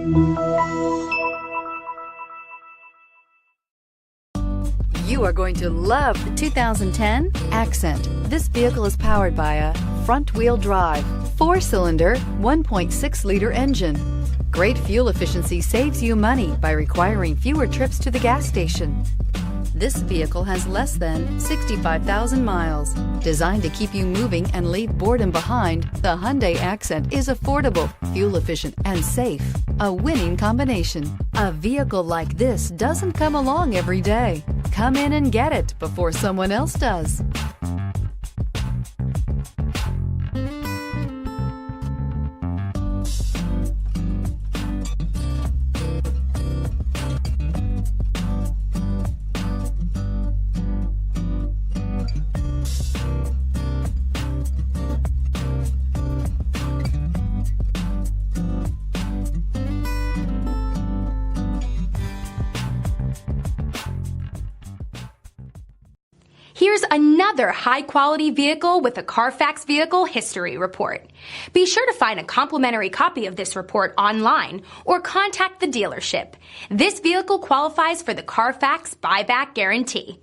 You are going to love the 2010 Accent. This vehicle is powered by a front-wheel drive, 4-cylinder, 1.6-liter engine. Great fuel efficiency saves you money by requiring fewer trips to the gas station. This vehicle has less than 65,000 miles. Designed to keep you moving and leave boredom behind, the Hyundai Accent is affordable, fuel-efficient, and safe. A winning combination. A vehicle like this doesn't come along every day. Come in and get it before someone else does. Here's another high-quality vehicle with a Carfax Vehicle History Report. Be sure to find a complimentary copy of this report online or contact the dealership. This vehicle qualifies for the Carfax Buyback Guarantee.